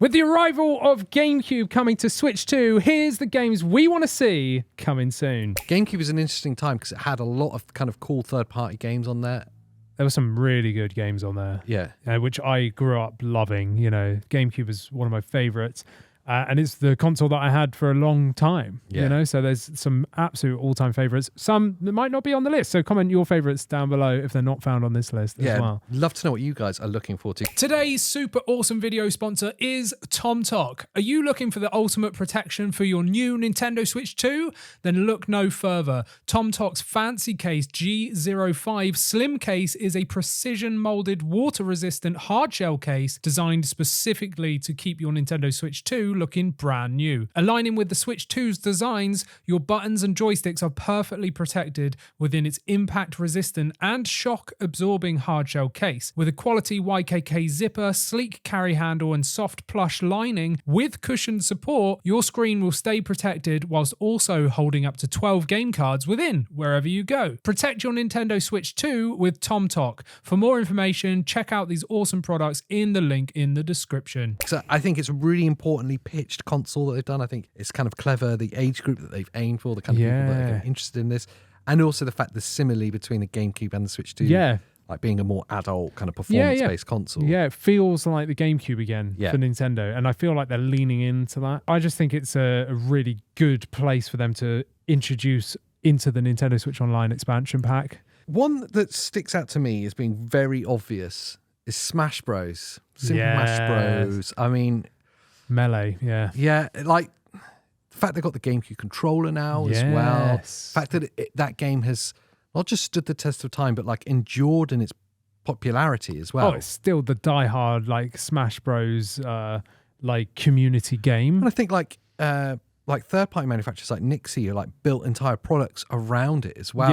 With the arrival of GameCube coming to Switch 2, here's the games we want to see coming soon. GameCube is an interesting time because it had a lot of kind of cool third-party games on there. There were some really good games on there. Yeah. Which I grew up loving. You know, GameCube is one of my favorites. And it's the console that I had for a long time, you know, so there's some absolute all-time favorites. Some that might not be on the list, so comment your favorites down below if they're not found on this list as well. Love to know what you guys are looking forward to. Today's super awesome video sponsor is TomTok. Are you looking for the ultimate protection for your new Nintendo Switch 2? Then look no further. TomTok's fancy case G05 Slim case is a precision-molded, water-resistant hardshell case designed specifically to keep your Nintendo Switch 2 looking brand new. Aligning with the Switch 2's designs, your buttons and joysticks are perfectly protected within its impact-resistant and shock-absorbing hardshell case. With a quality YKK zipper, sleek carry handle, and soft plush lining with cushioned support, your screen will stay protected whilst also holding up to 12 game cards within wherever you go. Protect your Nintendo Switch 2 with TomTok. For more information, check out these awesome products in the link in the description. So I think it's a really importantly pitched console that they've done. I think it's kind of clever, the age group that they've aimed for, the kind of people that are interested in this, and also the fact there's simile between the GameCube and the Switch 2. Like being a more adult kind of performance-based console. Yeah, it feels like the GameCube again for Nintendo, and I feel like they're leaning into that. I just think it's a really good place for them to introduce into the Nintendo Switch Online expansion pack. One that sticks out to me as being very obvious is Smash Bros. Super Smash Bros. I mean... Melee, Yeah, like the fact they've got the GameCube controller now as well. The fact that that game has not just stood the test of time, but like endured in its popularity as well. Oh, it's still the diehard like Smash Bros. Like community game. And I think like third-party manufacturers like Nixie are like built entire products around it as well.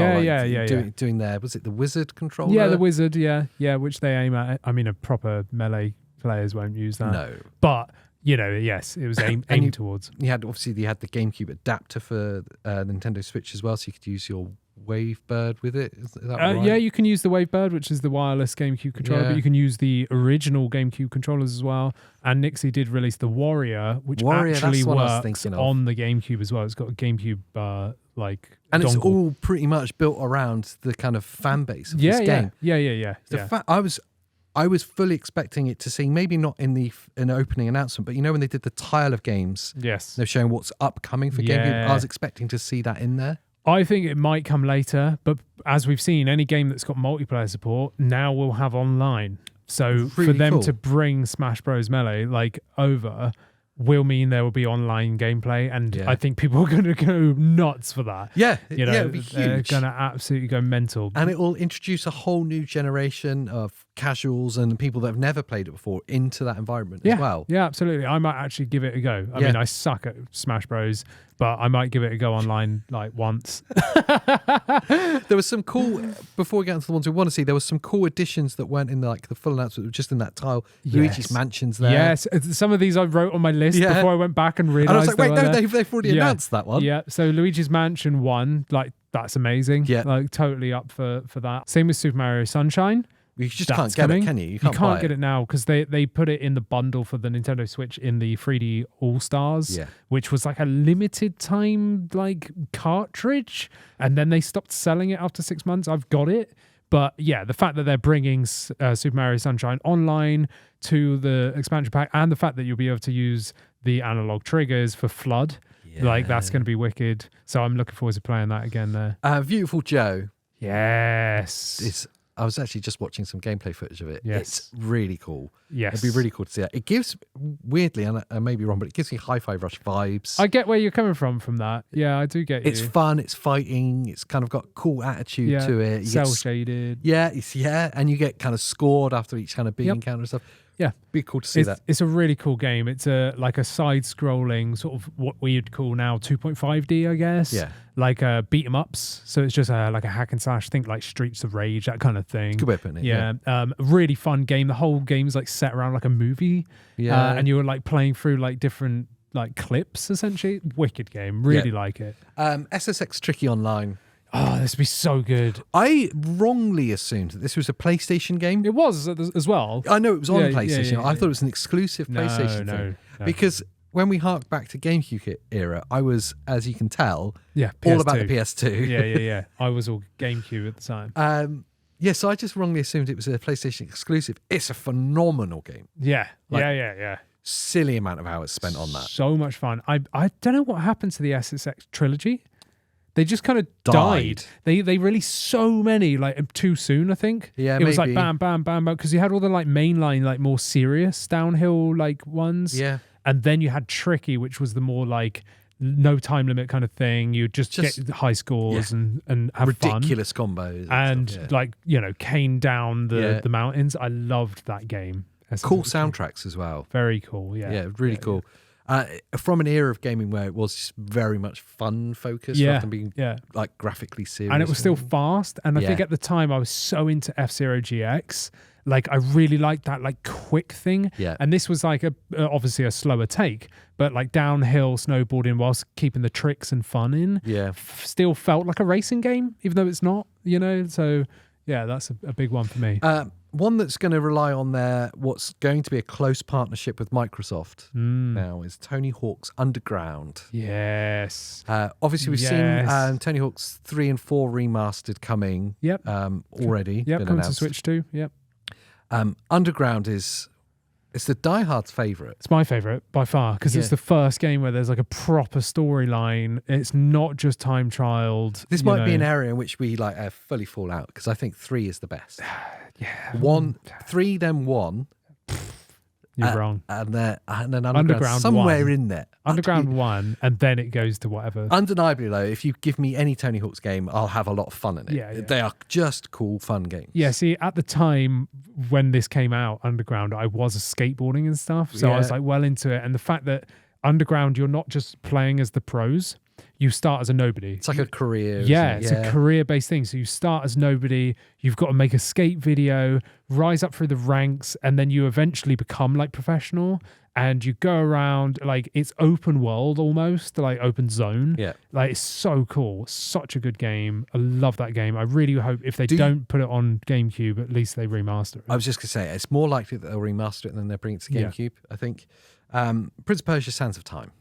Doing their, was it the Wizard controller? Yeah, the Wizard, which they aim at. I mean, a proper Melee players won't use that. No. But you know, yes, it was aimed towards. You had the GameCube adapter for Nintendo Switch as well, so you could use your Wavebird with it. Is that right? Yeah, you can use the Wavebird, which is the wireless GameCube controller, but you can use the original GameCube controllers as well. And Nixie did release the Warrior, which actually works on the GameCube as well. It's got a GameCube and dongle. It's all pretty much built around the kind of fan base of this game. The fact I was fully expecting it to see, maybe not in the opening announcement, but you know when they did the tile of games, they're showing what's upcoming for GameCube. I was expecting to see that in there. I think it might come later, but as we've seen, any game that's got multiplayer support now will have online. So really for them cool to bring Smash Bros. Melee over will mean there will be online gameplay, and I think people are going to go nuts for that. It'll be huge. They're going to absolutely go mental. And it will introduce a whole new generation of casuals and people that have never played it before into that environment as well. Yeah, absolutely. I might actually give it a go. I mean, I suck at Smash Bros, but I might give it a go online like once. There was some cool, before we get into the ones we want to see, there was some cool additions that weren't in the full announcement, just in that tile. Luigi's Mansion's there. Yes, some of these I wrote on my list before I went back and realised. And I was like, wait, no, they've already announced that one. Yeah, so Luigi's Mansion 1, that's amazing. Yeah. Totally up for that. Same with Super Mario Sunshine. You just can't get it, can you? You can't get it now because they put it in the bundle for the Nintendo Switch in the 3D All-Stars, which was like a limited time cartridge, and then they stopped selling it after 6 months. I've got it. But yeah, the fact that they're bringing Super Mario Sunshine online to the expansion pack, and the fact that you'll be able to use the analog triggers for Flood, that's going to be wicked. So I'm looking forward to playing that again there. Beautiful Joe. Yes. I was actually just watching some gameplay footage of it. Yes. It's really cool. Yes. It'd be really cool to see that. It gives, weirdly, and I may be wrong, but it gives me Hi-Fi Rush vibes. I get where you're coming from that. Yeah, I do get you. It's fun, it's fighting, it's kind of got cool attitude to it. Cell-shaded. And you get kind of scored after each kind of big encounter and stuff. Yeah, be cool to see that. It's a really cool game. It's a side-scrolling sort of what we'd call now 2.5D, I guess. Yeah. Like beat 'em ups. So it's just like a hack and slash. Think like Streets of Rage, that kind of thing. Good way of putting it. Yeah. Really fun game. The whole game's set around like a movie. Yeah. And you're playing through different clips essentially. Wicked game. Really like it. SSX Tricky Online. Oh, this would be so good. I wrongly assumed that this was a PlayStation game. It was as well. I know it was on PlayStation. I thought it was an exclusive PlayStation thing. No. Because when we hark back to GameCube era, I was, as you can tell, PS2. all about the PS2. Yeah. I was all GameCube at the time. So I just wrongly assumed it was a PlayStation exclusive. It's a phenomenal game. Yeah. Silly amount of hours spent on that. So much fun. I don't know what happened to the SSX trilogy. They just kind of died. They released so many like too soon, I think. Yeah, it was like bam, bam, bam, bam, because you had all the like mainline, like more serious downhill like ones. Yeah. And then you had Tricky, which was the more like no time limit kind of thing. You just get high scores and have ridiculous fun. combos And like, cane down the mountains. I loved that game. Cool soundtracks as well. Very cool, yeah. Yeah, really cool. From an era of gaming where it was very much fun focused rather than being like graphically serious. And it was still fast. And I think at the time I was so into F-Zero GX. Like I really liked that like quick thing. Yeah. And this was like obviously a slower take, but like downhill snowboarding whilst keeping the tricks and fun in. Yeah. Still felt like a racing game, even though it's not, So yeah, that's a big one for me. One that's going to rely on what's going to be a close partnership with Microsoft now is Tony Hawk's Underground. Yes. Obviously, we've seen Tony Hawk's 3 and 4 remastered coming already. Yep, coming to Switch too. Yep. Underground it's the diehard's favourite. It's my favourite by far because it's the first game where there's like a proper storyline. It's not just time trialed. This might be an area in which we like fully fall out because I think 3 is the best. 3, then 1. You're wrong. And then Underground somewhere 1. In there. Underground 1, and then it goes to whatever. Undeniably, though, if you give me any Tony Hawk's game, I'll have a lot of fun in it. Yeah. They are just cool, fun games. Yeah, see, at the time when this came out, Underground, I was skateboarding and stuff, so I was like well into it. And the fact that Underground, you're not just playing as the pros. You start as a nobody. It's like a career. It's a career-based thing. So you start as nobody. You've got to make a skate video, rise up through the ranks, and then you eventually become like professional. And you go around like it's open world almost, like open zone. Yeah, like it's so cool. Such a good game. I love that game. I really hope if they don't put it on GameCube, at least they remaster it. I was just gonna say it's more likely that they'll remaster it than they'll bring it to GameCube. I think. Prince of Persia: Sands of Time.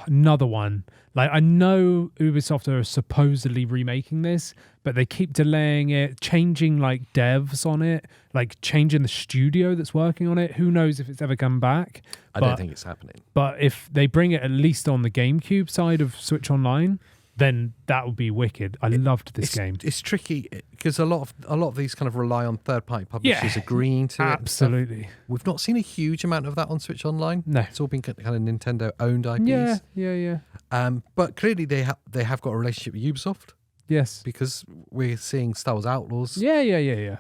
Another one. Like I know Ubisoft are supposedly remaking this, but they keep delaying it, changing like devs on it, like changing the studio that's working on it. Who knows if it's ever come back? I don't think it's happening. But if they bring it at least on the GameCube side of Switch Online, then that would be wicked. I loved this game. It's tricky because a lot of these kind of rely on third-party publishers agreeing to it. Absolutely. We've not seen a huge amount of that on Switch Online. No. It's all been kind of Nintendo-owned IPs. Yeah. But clearly they have got a relationship with Ubisoft. Yes. Because we're seeing Star Wars Outlaws. Yeah.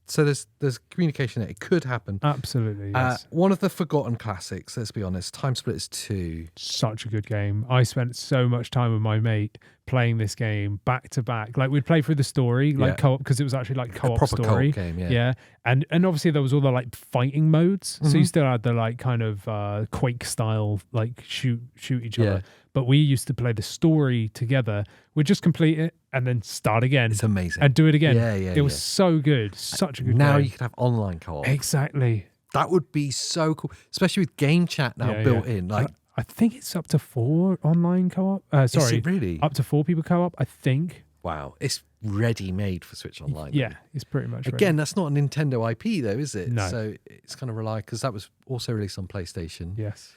So there's communication there. It could happen. Absolutely, yes. One of the forgotten classics, let's be honest, TimeSplitters 2. Such a good game. I spent so much time with my mate playing this game back to back. Like we'd play through the story, like co-op, because it was actually like co-op proper story. Co-op game, yeah. And obviously there was all the like fighting modes. So you still had the like kind of Quake style, like shoot each other. But we used to play the story together. We'd just complete it and then start again. It's amazing. And do it again. Yeah. It was so good. Such a good now game. You could have online co-op. Exactly. That would be so cool. Especially with game chat now built in. Like I think it's up to 4 online co-op. Is it really? Up to 4 people co-op, I think. Wow. It's ready-made for Switch Online. Yeah, it's pretty much Again, that's not a Nintendo IP though, is it? No. So it's kind of because that was also released on PlayStation. Yes.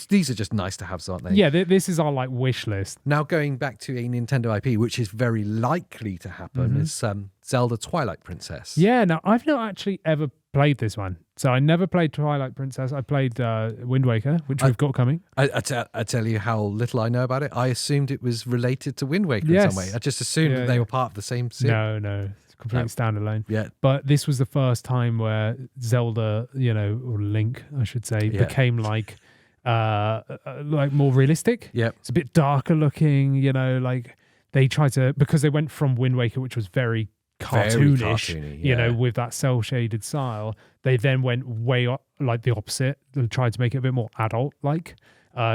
These are just nice to have, aren't they? Yeah, this is our like wish list. Now going back to a Nintendo IP, which is very likely to happen, is Zelda Twilight Princess. Yeah, now I've not actually ever played this one. So I never played Twilight Princess. I played Wind Waker, which we've got coming. I tell you how little I know about it. I assumed it was related to Wind Waker in some way. I just assumed that they were part of the same series. No. It's completely standalone. Yeah. But this was the first time where Zelda, or Link, I should say, became like more realistic. Yeah. It's a bit darker looking, like they tried to, because they went from Wind Waker, which was very cartoonish, with that cell shaded style. They then went way up, like the opposite, and tried to make it a bit more adult like.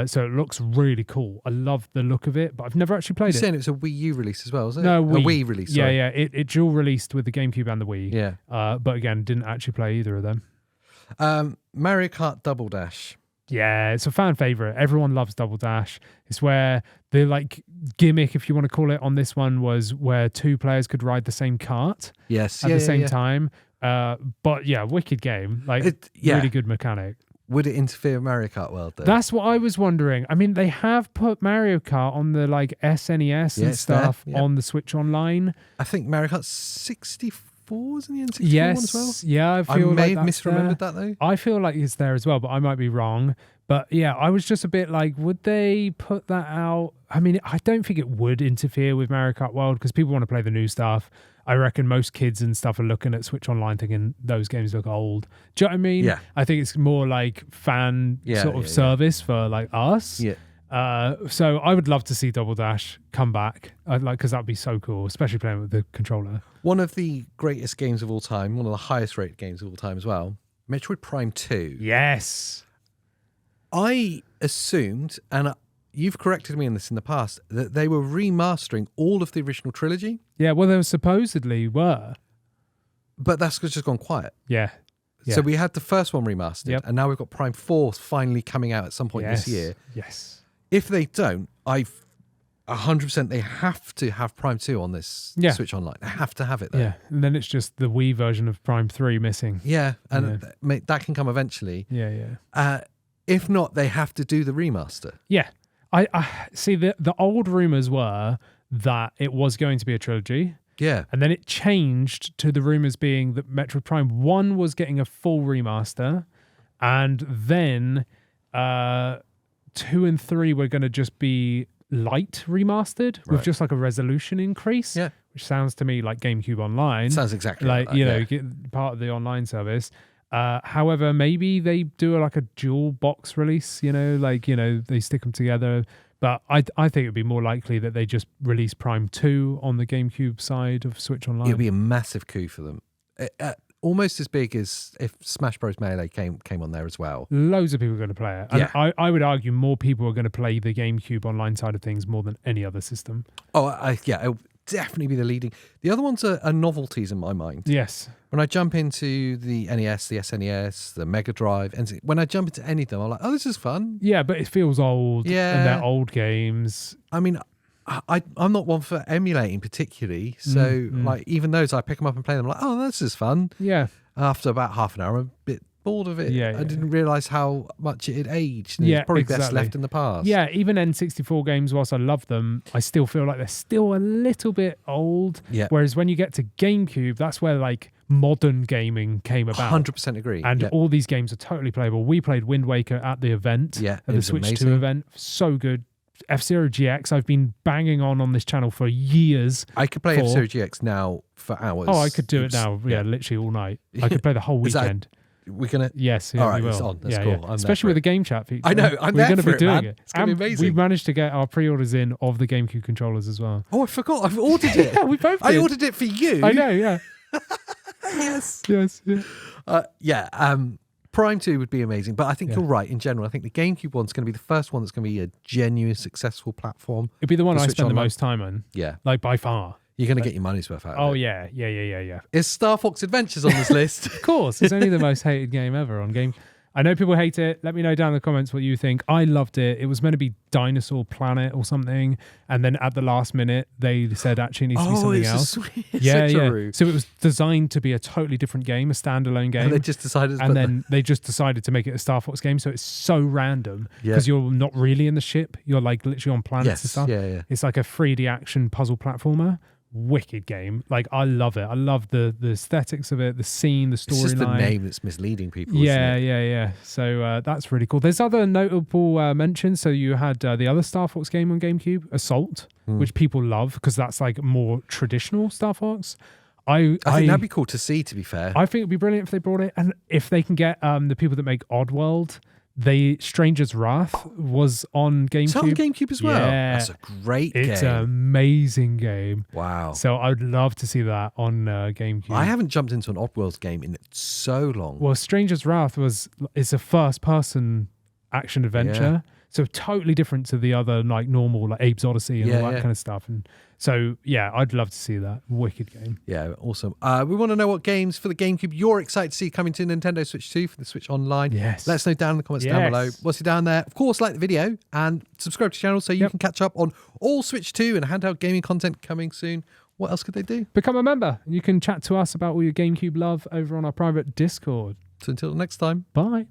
So it looks really cool. I love the look of it, but I've never actually played it. You're saying it's a Wii U release as well, is it? No, Wii. A Wii release, sorry. Yeah. It dual released with the GameCube and the Wii. Yeah. But again, didn't actually play either of them. Mario Kart Double Dash. Yeah, it's a fan favorite. Everyone loves Double Dash. It's where the like gimmick, if you want to call it, on this one was where 2 players could ride the same kart at the same time. But yeah, wicked game. Like really good mechanic. Would it interfere with Mario Kart World though? That's what I was wondering. I mean, they have put Mario Kart on the like SNES and stuff on the Switch Online. I think Mario Kart 64 is in the N64 one as well. Yeah, I may have misremembered that though. I feel like it's there as well, but I might be wrong. But yeah, I was just a bit like, would they put that out? I mean, I don't think it would interfere with Mario Kart World because people want to play the new stuff. I reckon most kids and stuff are looking at Switch Online thinking those games look old. Do you know what I mean? Yeah. I think it's more like fan service for like us. Yeah. So I would love to see Double Dash come back, because that'd be so cool, especially playing with the controller. One of the greatest games of all time, one of the highest rated games of all time as well, Metroid Prime 2. Yes. I assumed, and you've corrected me in this in the past, that they were remastering all of the original trilogy. Yeah, well, they supposedly were. But that's just gone quiet. Yeah. So we had the first one remastered, and now we've got Prime 4 finally coming out at some point this year. Yes. If they don't, 100% they have to have Prime 2 on this Switch Online. They have to have it there. Yeah, and then it's just the Wii version of Prime 3 missing. Yeah, and that can come eventually. Yeah. If not, they have to do the remaster. Yeah. I see the old rumors were that it was going to be a trilogy. Yeah. And then it changed to the rumors being that Metroid Prime 1 was getting a full remaster, and then 2 and 3 were going to just be light remastered with just like a resolution increase. Yeah. Which sounds to me like GameCube Online. Sounds exactly like that, you know, get part of the online service. However, maybe they do like a dual box release, they stick them together. But I think it'd be more likely that they just release Prime 2 on the GameCube side of Switch Online. It'd be a massive coup for them. Almost as big as if Smash Bros. Melee came on there as well. Loads of people are going to play it. And I would argue more people are going to play the GameCube online side of things more than any other system. Oh, it'll definitely be the leading. The other ones are novelties in my mind. Yes. When I jump into the NES, the SNES, the Mega Drive, and when I jump into any of them, I'm like, oh, this is fun. Yeah, but it feels old. Yeah. And they're old games. I mean, I'm not one for emulating particularly. So, like, even those, I pick them up and play them. I'm like, oh, this is fun. Yeah. After about half an hour, I'm a bit bored of it. Yeah. I didn't realise how much it had aged. And it's probably best left in the past. Yeah, even N64 games, whilst I love them, I still feel like they're still a little bit old. Yeah. Whereas when you get to GameCube, that's where like modern gaming came about. 100% agree. And all these games are totally playable. We played Wind Waker at the event. Yeah, at the Switch 2 event. So good. F-Zero GX, I've been banging on this channel for years. I could play F-Zero GX now for hours. Oh, I could do it now. Yeah, literally all night. I could play the whole weekend. We're gonna. Yes, all right, we will. it's on. That's cool. Especially with the game chat feature. I know. We're going to be doing it. It's going to be amazing. We managed to get our pre-orders in of the GameCube controllers as well. Oh, I forgot. I've ordered it. Yeah, we both did. I ordered it for you. I know. Yeah. Yes. Yeah. Prime 2 would be amazing, but I think you're right in general. I think the GameCube one's going to be the first one that's going to be a genuine successul platform. It'd be the one I spend the most time on. Yeah. Like by far. You're going to get your money's worth out of it. Yeah. Is Star Fox Adventures on this list? Of course. It's only the most hated game ever on Game. I know people hate it. Let me know down in the comments what you think. I loved it. It was meant to be Dinosaur Planet or something. And then at the last minute, they said actually it needs to be something else. So it was designed to be a totally different game, a standalone game. And they just decided they just decided to make it a Star Fox game. So it's so random because you're not really in the ship. You're like literally on planets and stuff. Yeah. It's like a 3D action puzzle platformer. Wicked game. Like, I love it. I love the aesthetics of it, the scene, the storyline. It's just the name that's misleading people. Yeah. So that's really cool. There's other notable mentions. So you had the other Star Fox game on GameCube, Assault, which people love because that's like more traditional Star Fox. I think that'd be cool to see, to be fair. I think it'd be brilliant if they brought it. And if they can get the people that make Oddworld, Stranger's Wrath was on GameCube. It's on GameCube as well. Yeah. That's a great game. It's an amazing game. Wow. So I would love to see that on GameCube. I haven't jumped into an Oddworld game in so long. Well, Stranger's Wrath is a first-person action adventure. So totally different to the other like normal like Abe's Odyssey and all that kind of stuff. And so I'd love to see that. Wicked game. Yeah, awesome. We want to know what games for the GameCube you're excited to see coming to Nintendo Switch 2 for the Switch Online. Yes. Let us know down in the comments down below. Once you're down there, of course, like the video and subscribe to the channel so you can catch up on all Switch 2 and handheld gaming content coming soon. What else could they do? Become a member. You can chat to us about all your GameCube love over on our private Discord. So until next time. Bye.